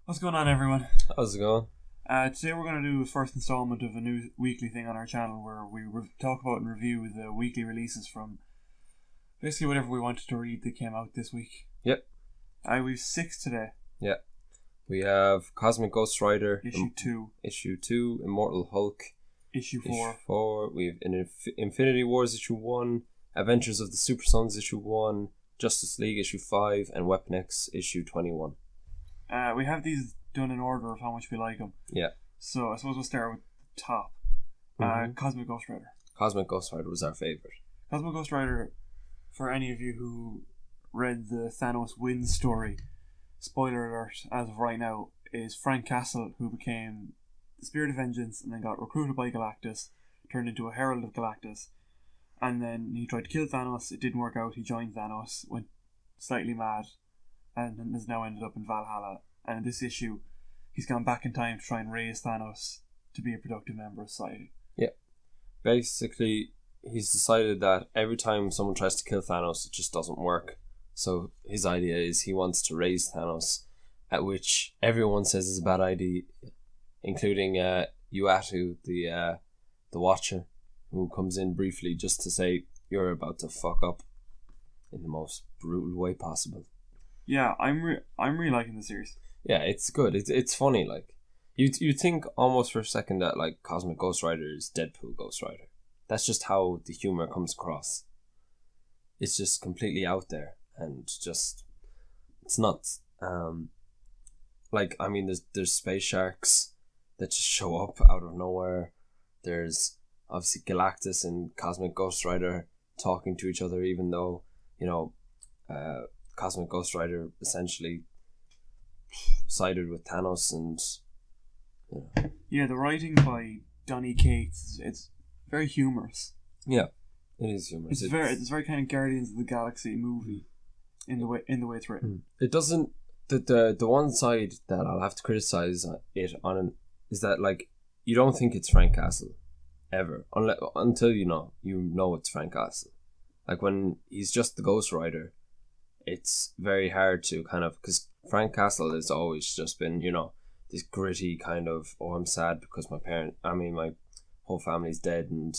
What's going on, everyone? How's it going? Today we're going to do the first installment of a new weekly thing on our channel where we talk about and review the weekly releases from basically whatever we wanted to read that came out this week. Yep. We've 6 today. Yeah. We have Cosmic Ghost Rider. Issue 2. Issue 2, Immortal Hulk. Issue 4. Issue 4. We have Infinity Wars Issue 1, Adventures of the Super Sons Issue 1, Justice League Issue 5, and Weapon X Issue 21. We have these done in order of how much we like them. Yeah. So I suppose we'll start with the top. Cosmic Ghost Rider. Cosmic Ghost Rider was our favourite. Cosmic Ghost Rider, for any of you who read the Thanos wins story, spoiler alert as of right now, is Frank Castle, who became the Spirit of Vengeance and then got recruited by Galactus, turned into a Herald of Galactus, and then he tried to kill Thanos. It didn't work out. He joined Thanos, went slightly mad, and has now ended up in Valhalla. And in this issue, he's gone back in time to try and raise Thanos to be a productive member of society. Yeah. Basically, he's decided that every time someone tries to kill Thanos, it just doesn't work. So his idea is he wants to raise Thanos, at which everyone says is a bad idea, including Uatu, the Watcher, who comes in briefly just to say, you're about to fuck up in the most brutal way possible. Yeah, I'm really liking the series. Yeah, it's good. It's funny. Like you think almost for a second that like Cosmic Ghost Rider is Deadpool Ghost Rider. That's just how the humor comes across. It's just completely out there and just it's nuts. Like I mean, there's space sharks that just show up out of nowhere. There's obviously Galactus and Cosmic Ghost Rider talking to each other, even though Cosmic Ghost Rider essentially sided with Thanos and yeah, the writing by Donny Cates, it's very humorous. Yeah, it is humorous. It's very kind of Guardians of the Galaxy movie in the way it's written. It doesn't the one side that I'll have to criticize it on is that like you don't think it's Frank Castle ever until you know it's Frank Castle. Like when he's just the Ghost Rider, it's very hard to kind of, because Frank Castle has always just been, this gritty kind of, oh, I'm sad because my whole family's dead, and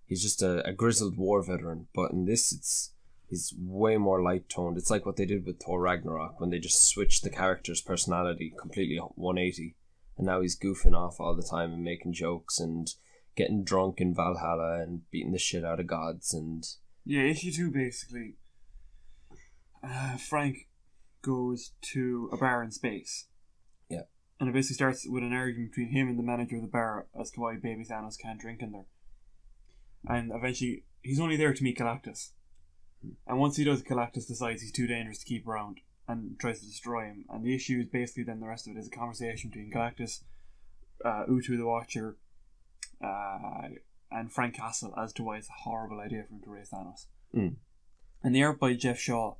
he's just a grizzled war veteran. But in this, he's way more light toned. It's like what they did with Thor Ragnarok when they just switched the character's personality completely 180, and now he's goofing off all the time and making jokes and getting drunk in Valhalla and beating the shit out of gods and. Yeah, issue 2 basically. Frank goes to a bar in space. Yeah. And it basically starts with an argument between him and the manager of the bar as to why baby Thanos can't drink in there. And eventually, he's only there to meet Galactus. And once he does, Galactus decides he's too dangerous to keep around and tries to destroy him. And the issue is basically then the rest of it is a conversation between Galactus, Uatu the Watcher, and Frank Castle as to why it's a horrible idea for him to raise Thanos. And the art by Jeff Shaw.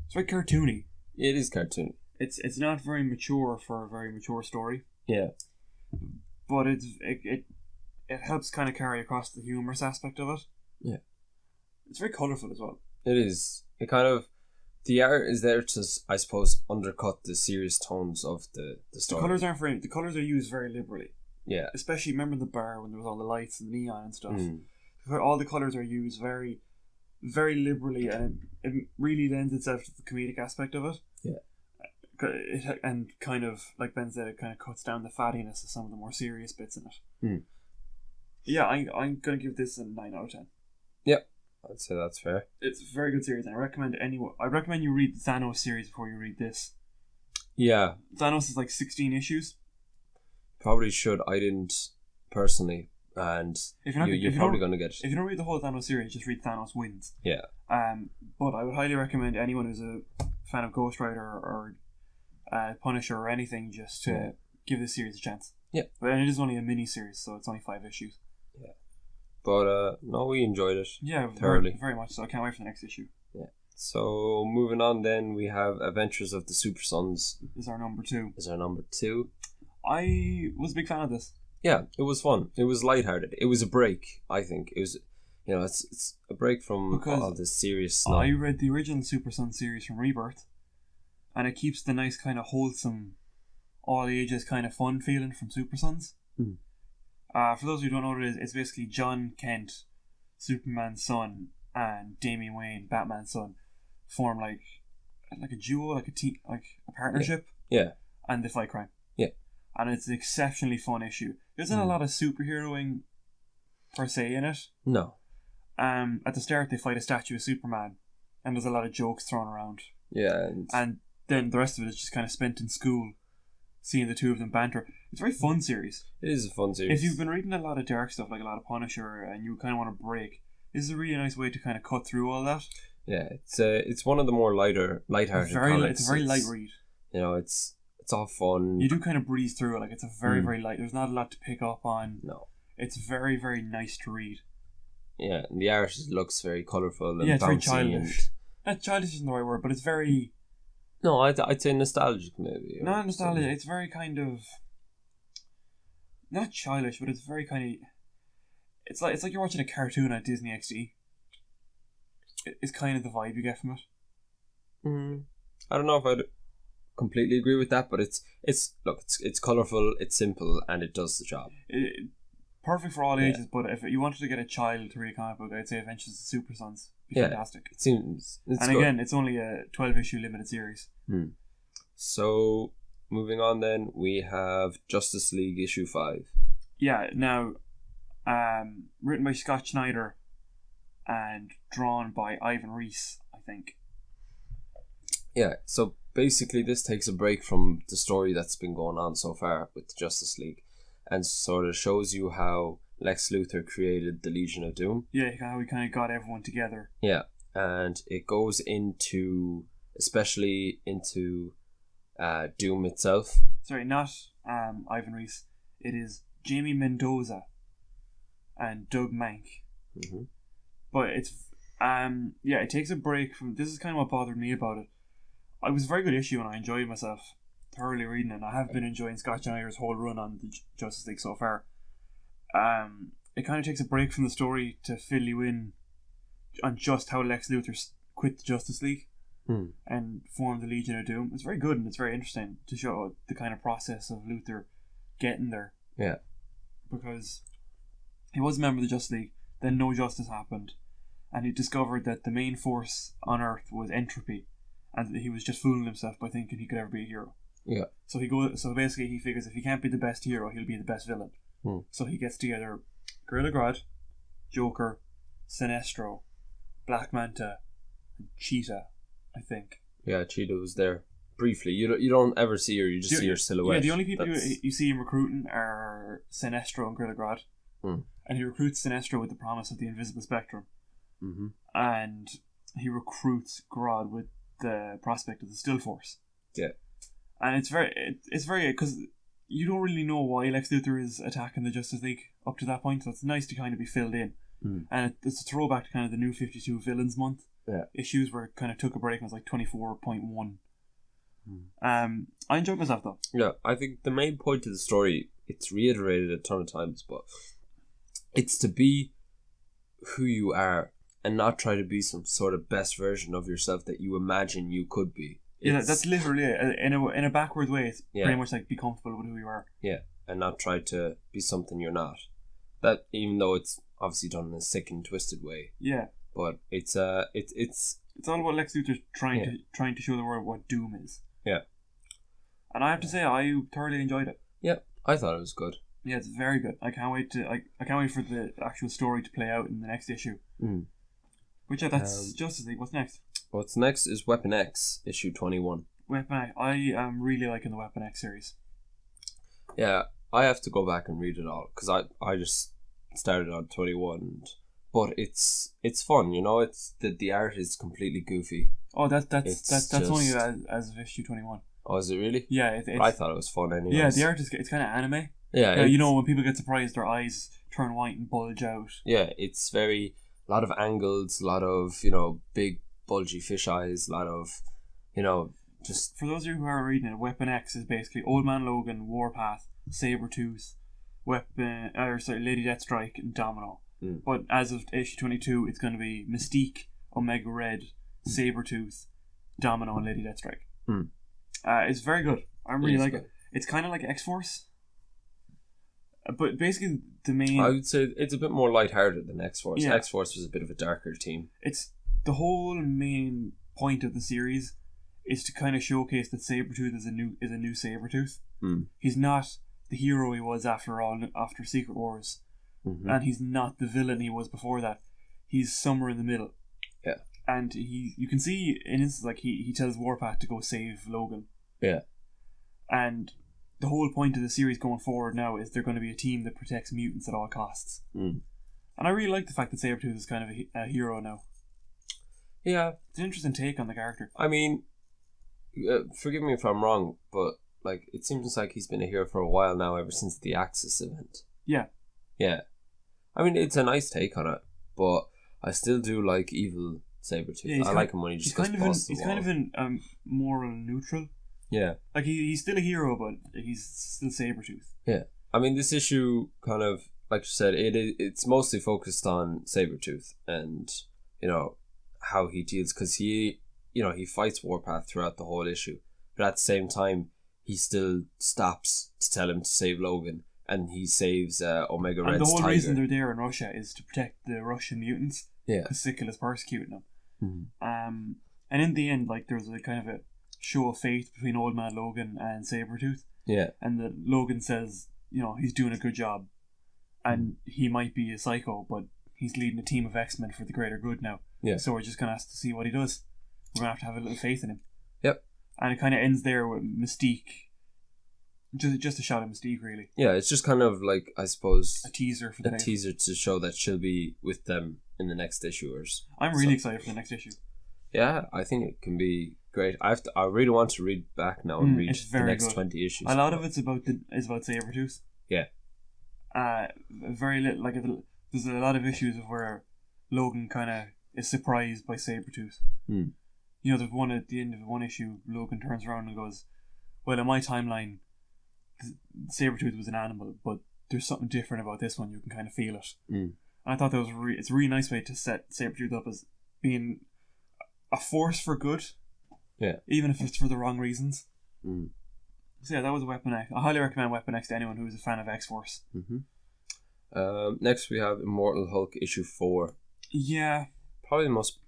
It's very cartoony. It is cartoony. It's not very mature for a very mature story. Yeah. But it helps kind of carry across the humorous aspect of it. Yeah. It's very colourful as well. It is. It kind of, the art is there to, I suppose, undercut the serious tones of the story. The colours are used very liberally. Yeah. Especially, remember the bar when there was all the lights and neon and stuff. All the colours are used very, very liberally, and it really lends itself to the comedic aspect of it. Yeah. And kind of, like Ben said, it kind of cuts down the fattiness of some of the more serious bits in it. Yeah, I'm going to give this a 9 out of 10. Yep. I'd say that's fair. It's a very good series, and I recommend you read the Thanos series before you read this. Yeah. Thanos is like 16 issues. Probably should. I didn't personally, and you're probably going to get it. If you don't read the whole Thanos series, just read Thanos Wins. Yeah. But I would highly recommend anyone who's a fan of Ghost Rider or Punisher or anything just to give this series a chance. Yeah. And it is only a mini series, so it's only 5 issues. Yeah. But no, we enjoyed it. Yeah, thoroughly. Very, very much so. I can't wait for the next issue. Yeah. So moving on, then we have Adventures of the Super Sons. Is our number 2. I was a big fan of this. Yeah, it was fun. It was lighthearted. It was a break, I think. It was, it's a break from all this serious stuff. I read the original Super Sons series from Rebirth, and it keeps the nice kind of wholesome all ages kind of fun feeling from Super Sons. Hmm. For those who don't know what it is, it's basically John Kent, Superman's son, and Damian Wayne, Batman's son, form like a duo, like a team, like a partnership. Yeah. And they fight crime. Yeah. And it's an exceptionally fun issue. There isn't a lot of superheroing per se in it. No. At the start they fight a statue of Superman, and there's a lot of jokes thrown around. Yeah. And then the rest of it is just kind of spent in school, seeing the two of them banter. It's a very fun series. It is a fun series. If you've been reading a lot of dark stuff, like a lot of Punisher, and you kind of want to break, this is a really nice way to kind of cut through all that. Yeah, it's one of the more lighthearted comics. It's a very light read. You know, it's all fun. You do kind of breeze through it. Like, it's a very, very light. There's not a lot to pick up on. No. It's very, very nice to read. Yeah, and the art looks very colourful and yeah, it's very bouncy childish. Not childish isn't the right word, but it's very... No, I'd say nostalgic maybe. Not nostalgic. It's very kind of... Not childish, but it's very kind of... It's like you're watching a cartoon at Disney XD. It's kind of the vibe you get from it. I don't know if I'd completely agree with that, but it's colourful, it's simple, and it does the job. Perfect for all ages, but if you wanted to get a child to read a comic book, I'd say Adventures of the Super Sons. Be fantastic. It seems. And good. Again, it's only a 12-issue limited series. So, moving on then, we have Justice League issue 5. Yeah, now, written by Scott Snyder and drawn by Ivan Reis, I think. Yeah, so basically this takes a break from the story that's been going on so far with the Justice League, and sort of shows you how Lex Luthor created the Legion of Doom. Yeah, how he kind of got everyone together. Yeah, and it goes especially into Doom itself. Sorry, not Ivan Reis. It is Jamie Mendoza and Doug Mank. But it's it takes a break from... This is kind of what bothered me about it. It was a very good issue and I enjoyed myself thoroughly reading it, and I have been enjoying Scott Snyder's whole run on the Justice League so far. It kind of takes a break from the story to fill you in on just how Lex Luthor quit the Justice League and formed the Legion of Doom. It's very good and it's very interesting to show the kind of process of Luthor getting there. Yeah. Because he was a member of the Justice League, then no justice happened, and he discovered that the main force on Earth was entropy, and that he was just fooling himself by thinking he could ever be a hero. Yeah. So basically he figures if he can't be the best hero, he'll be the best villain. So he gets together Gorilla Grodd, Joker, Sinestro, Black Manta, and Cheetah, I think. Yeah, Cheetah was there briefly. You don't ever see her, you just see her silhouette. Yeah, the only people you see him recruiting are Sinestro and Gorilla Grodd. And he recruits Sinestro with the promise of the Invisible Spectrum. And he recruits Grodd with the prospect of the Still Force. Yeah. And it's very because you don't really know why Lex Luthor is attacking the Justice League up to that point, so it's nice to kind of be filled in. And it's a throwback to kind of the New 52 Villains Month issues, where it kind of took a break and was like 24.1. I enjoyed myself though. Yeah, I think the main point of the story, it's reiterated a ton of times, but it's to be who you are and not try to be some sort of best version of yourself that you imagine you could be. Yeah, that's literally it. In a backwards way, it's pretty much like be comfortable with who you are. Yeah, and not try to be something you're not. That, even though it's obviously done in a sick and twisted way. Yeah. But it's all about Lex Luthor trying to show the world what Doom is. Yeah. And I have to say, I thoroughly enjoyed it. Yeah, I thought it was good. Yeah, it's very good. I can't wait for the actual story to play out in the next issue. Which that's Justice League. What's next? What's next is Weapon X, issue 21. Weapon X. I am really liking the Weapon X series. Yeah, I have to go back and read it all because I just started on 21, but it's fun, you know. It's the art is completely goofy. Oh, that's only as of issue 21. Oh, is it really? Yeah, I thought it was fun anyway. Yeah, the art it's kind of anime. Yeah, you know, when people get surprised, their eyes turn white and bulge out. Yeah, it's a lot of angles, a lot of big bulgy fish eyes, a lot of just. For those of you who aren't reading it, Weapon X is basically Old Man Logan, Warpath, Sabretooth, Lady Deathstrike, and Domino. But as of issue 22, it's going to be Mystique, Omega Red, Sabretooth, Domino, and Lady Deathstrike. It's very good. I really like it. It's kind of like X-Force. But basically, the main... I would say it's a bit more lighthearted than X-Force. Yeah. X-Force was a bit of a darker team. It's the whole main point of the series is to kind of showcase that Sabretooth is a new Sabretooth. He's not the hero he was after Secret Wars, and he's not the villain he was before that. He's somewhere in the middle. Yeah. And you can see in instances like he tells Warpath to go save Logan. Yeah. And the whole point of the series going forward now is they're going to be a team that protects mutants at all costs. And I really like the fact that Sabretooth is kind of a hero now. Yeah. It's an interesting take on the character. I mean, forgive me if I'm wrong, but like it seems like he's been a hero for a while now, ever since the Axis event. Yeah. Yeah. I mean, it's a nice take on it, but I still do like evil Sabretooth. I like him when he just goes past the wall. He's kind of in moral neutral. Yeah. Like he's still a hero, but he's still Sabretooth. Yeah. I mean, this issue kind of, like you said, it's mostly focused on Sabretooth and, you know, how he deals, because he fights Warpath throughout the whole issue, but at the same time he still stops to tell him to save Logan, and he saves Omega Red's tiger. And the whole reason they're there in Russia is to protect the Russian mutants. Yeah. Because Sickle is persecuting them. And in the end, like, there's a kind of a show of faith between Old Man Logan and Sabretooth. Yeah. And that Logan says, you know, he's doing a good job, and he might be a psycho, but he's leading a team of X-Men for the greater good now. Yeah. So we're just going to have to see what he does. We're going to have a little faith in him. Yep. And it kind of ends there with Mystique. Just a shot at Mystique, really. Yeah, it's just kind of like, I suppose, a teaser for the next. Teaser to show that she'll be with them in the next issue. I'm really excited for the next issue. Yeah, I think it can be great. I really want to read back now and read the next good. 20 issues. A lot of it's about Sabretooth. Yeah. Very little, like, there's a lot of issues where Logan kind of is surprised by Sabretooth. You know, there's one at the end of one issue, Logan turns around and goes, well, in my timeline, Sabretooth was an animal, but there's something different about this one. You can kind of feel it. And I thought that was it's a really nice way to set Sabretooth up as being a force for good. Yeah. Even if it's for the wrong reasons. So yeah, that was Weapon X. I highly recommend Weapon X to anyone who is a fan of X-Force. Next we have Immortal Hulk issue 4. Yeah. Probably the most...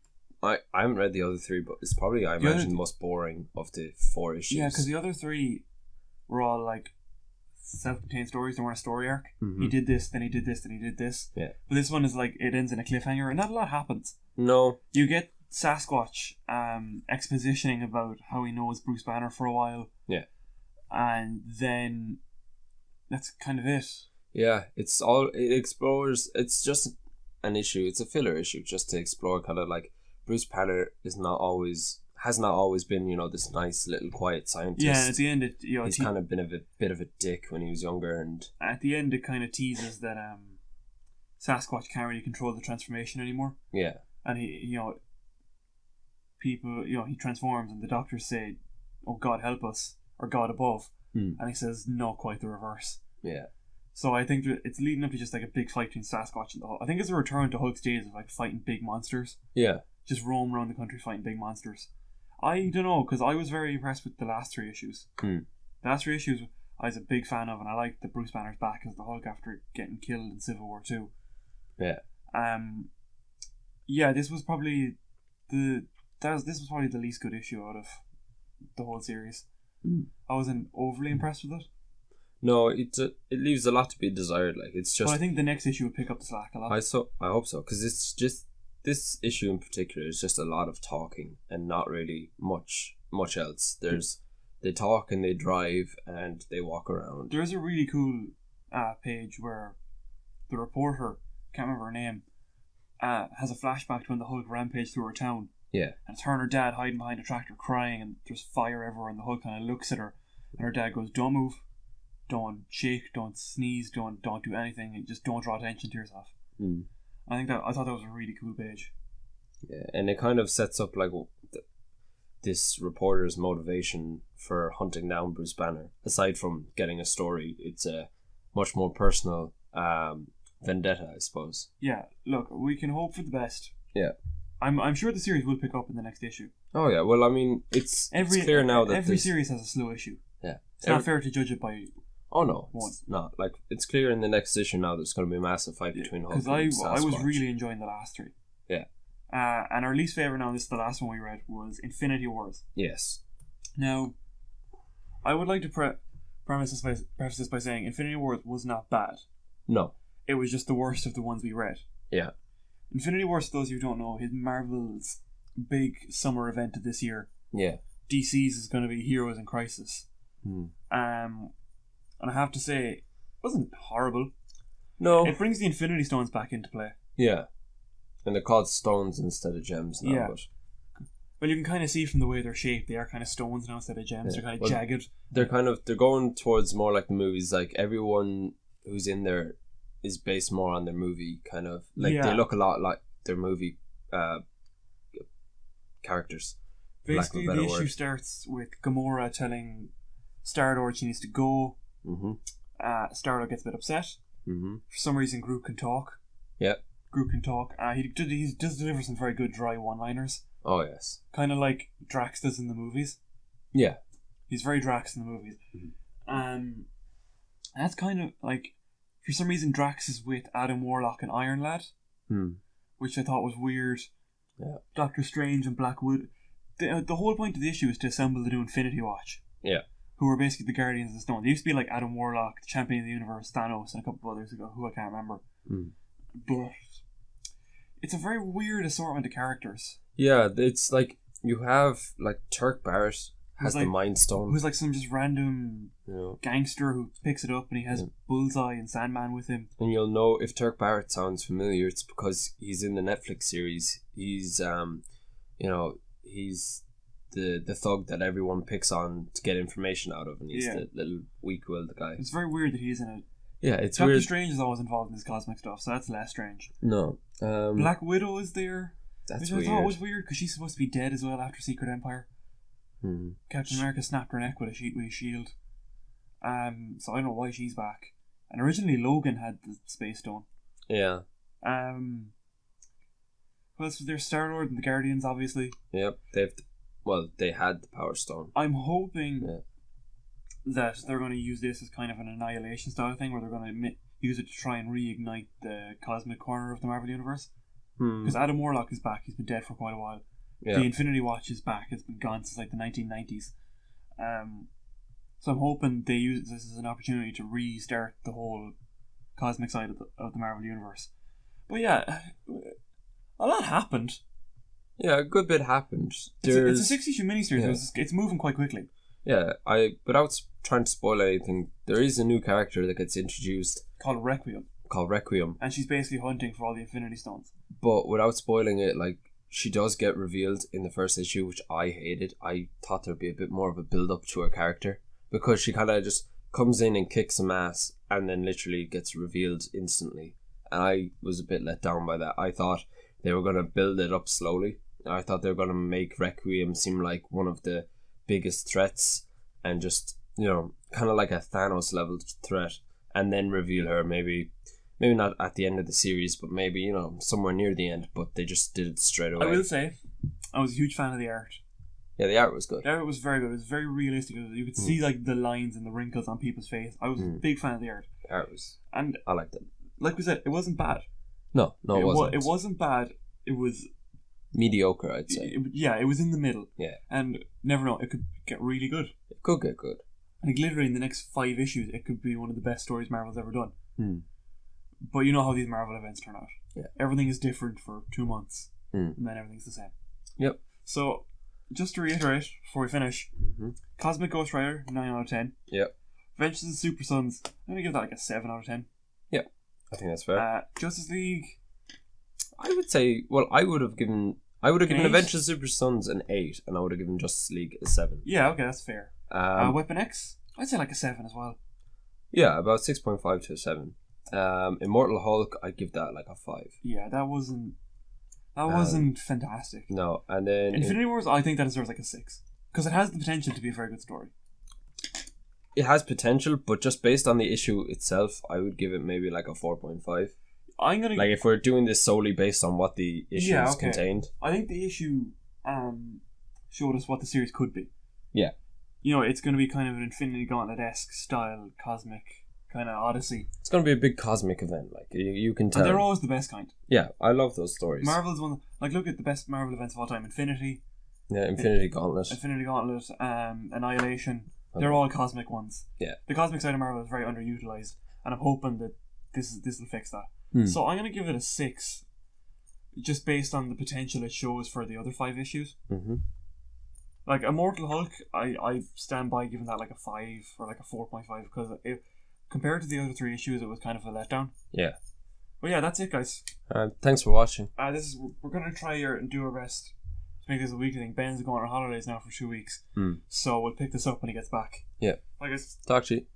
I haven't read the other 3, but it's probably, I imagine, the most boring of the 4 issues. Yeah, because the other 3 were all like self-contained stories. They weren't a story arc. He did this, then he did this, then he did this. Yeah. But this one is like, it ends in a cliffhanger, and not a lot happens. No. You get Sasquatch expositioning about how he knows Bruce Banner for a while. Yeah. And then that's kind of it. Yeah, it explores, it's just an issue, it's a filler issue just to explore kind of like Bruce Banner has not always been, you know, this nice little quiet scientist. Yeah, and at the end he's kind of been a bit of a dick when he was younger, and at the end it kind of teases that Sasquatch can't really control the transformation anymore. Yeah. And he transforms and the doctors say, oh God help us, or God above. And he says, no, quite the reverse. Yeah. So I think it's leading up to just like a big fight between Sasquatch and the Hulk. I think it's a return to Hulk's days of like fighting big monsters. Yeah. Just roam around the country fighting big monsters. I don't know, because I was very impressed with the last 3 issues. The last 3 issues I was a big fan of, and I liked that Bruce Banner's back as the Hulk after getting killed in Civil War 2. Yeah. Yeah, this was probably the least good issue out of the whole series. I wasn't overly impressed with it. No, it leaves a lot to be desired. Like, it's just. But I think the next issue will pick up the slack a lot. I hope so, because it's just this issue in particular is just a lot of talking and not really much else. They talk and they drive and they walk around. There is a really cool page where the reporter, can't remember her name, has a flashback to when the Hulk rampaged through her town. Yeah. And it's her and her dad hiding behind a tractor crying, and there's fire everywhere, and the Hulk kind of looks at her, and her dad goes, don't move, don't shake, don't sneeze, don't do anything, and just don't draw attention to yourself. I thought that was a really cool page. Yeah, and it kind of sets up like this reporter's motivation for hunting down Bruce Banner. Aside from getting a story, it's a much more personal vendetta, I suppose. Yeah, look, we can hope for the best. Yeah. I'm sure the series will pick up in the next issue. Oh yeah, well I mean it's clear now that every series has a slow issue. Yeah. It's not fair to judge it by Oh no, one. it's not. Like, it's clear in the next issue now there's going to be a massive fight between Hulk because and I was Sasquatch. really enjoying the last three. Yeah. And our least favorite now, this is the last one we read, was Infinity Wars. Yes. Now, I would like to preface this by saying Infinity Wars was not bad. No. It was just the worst of the ones we read. Yeah. Infinity Wars, for those of you who don't know, is Marvel's big summer event of this year. Yeah. DC's is going to be Heroes in Crisis. And I have to say, it wasn't horrible. No. It brings the Infinity Stones back into play. Yeah. And they're called stones instead of gems now. Yeah. But Well, you can kind of see from the way they're shaped, they are kind of stones now instead of gems. Yeah. They're kind of Well, jagged. they're going towards more like the movies. Like, everyone who's in there is based more on their movie kind of. Like, Yeah. they look a lot like their movie characters. Basically, for lack the of a better issue word. starts with Gamora telling Star-Lord she needs to go. Mm-hmm. Star-Lord gets a bit upset. Mm-hmm. For some reason, Groot can talk. Yeah. Groot can talk. He does deliver some very good dry one-liners. Oh, yes. Kind of like Drax does in the movies. Yeah. He's very Drax in the movies. That's kind of like, for some reason, Drax is with Adam Warlock and Iron Lad, which I thought was weird. Yeah. Doctor Strange and Black Widow. The whole point of the issue is to assemble the new Infinity Watch. Yeah. Who are basically the Guardians of the Stone. They used to be like Adam Warlock, the Champion of the Universe, Thanos, and a couple of others ago, who I can't remember. But it's a very weird assortment of characters. Yeah, it's like you have like Turk Barrett has like- the Mind Stone. Who's like some just random You know, gangster who picks it up and he has Bullseye and Sandman with him. and you'll know if Turk Barrett sounds familiar, it's because he's in the Netflix series. He's he's the thug that everyone picks on to get information out of, and he's the little weak-willed guy. It's very weird that he's in it. Yeah, it's Doctor weird. Strange is always involved in this cosmic stuff, so that's less strange. No, Black Widow is there, that's which weird. I thought was weird because she's supposed to be dead as well after Secret Empire. Captain America snapped her neck with a shield. So I don't know why she's back. And originally Logan had the Space Stone. Yeah. Who else was there? Star-Lord and the Guardians, obviously. Yep. They had the Power Stone. I'm hoping that they're going to use this as kind of an Annihilation style thing, where they're going to use it to try and reignite the cosmic corner of the Marvel Universe. Because Adam Warlock is back. He's been dead for quite a while. Yeah. The Infinity Watch is back. It's been gone since like the 1990s. So I'm hoping they use this as an opportunity to restart the whole cosmic side of the Marvel Universe. But yeah, a lot happened. Yeah, a good bit happened. It's a 6-issue miniseries. Yeah. It's moving quite quickly. Yeah, without trying to spoil anything, there is a new character that gets introduced Called Requiem. called Requiem. And she's basically hunting for all the Infinity Stones. But without spoiling it, like, she does get revealed in the first issue, which I hated. I thought there'd be a bit more of a build-up to her character, because she kind of just comes in and kicks some ass and then literally gets revealed instantly. And I was a bit let down by that. I thought they were going to build it up slowly. I thought they were going to make Requiem seem like one of the biggest threats and just, kind of like a Thanos level threat, and then reveal her maybe not at the end of the series, but maybe, somewhere near the end, but they just did it straight away. I will say, I was a huge fan of the art. Yeah, the art was good. The art was very good. It was very realistic. You could see like the lines and the wrinkles on people's face. I was a big fan of the art. The art was... And I liked it. like we said, it wasn't bad. No, it wasn't. It wasn't bad. It was... mediocre, I'd say. It was in the middle. Yeah. And never know, it could get really good. It could get good. Like literally in the next 5 issues, it could be one of the best stories Marvel's ever done. But you know how these Marvel events turn out. Yeah. Everything is different for 2 months. And then everything's the same. Yep. So, just to reiterate before we finish, Cosmic Ghost Rider, 9 out of 10. Yep. Adventures of the Super Sons, I'm going to give that like a 7 out of 10. Yep. I think that's fair. Justice League, I would say, I would have given eight? Adventures of Super Sons an 8, and I would have given Justice League a 7. yeah, okay, that's fair. Weapon X, I'd say like a 7 as well. Yeah, about 6.5 to a 7. Immortal Hulk, I'd give that like a 5. Yeah, that wasn't fantastic. No, and then... Infinity Wars, I think that deserves like a 6. Because it has the potential to be a very good story. It has potential, but just based on the issue itself, I would give it maybe like a 4.5. I'm gonna Like, if we're doing this solely based on what the issues contained. I think the issue showed us what the series could be. Yeah. it's going to be kind of an Infinity Gauntlet-esque style cosmic kind of odyssey. It's going to be a big cosmic event, like you can tell. And they're always the best kind. Yeah, I love those stories. Marvel's one. Like, look at the best Marvel events of all time: Infinity. Yeah, Infinity Gauntlet. Annihilation. They're all cosmic ones. Yeah. The cosmic side of Marvel is very underutilized, and I'm hoping that this will fix that. So I'm going to give it a 6, just based on the potential it shows for the other 5 issues. Mm-hmm. Like Immortal Hulk, I stand by giving that like a 5 or like a 4.5 because compared to the other 3 issues, it was kind of a letdown. Yeah. But yeah, that's it, guys. Thanks for watching. We're going to try and do our best to make this a weekly thing. Ben's going on holidays now for 2 weeks, so we'll pick this up when he gets back. Yeah. Bye, guys. Talk to you.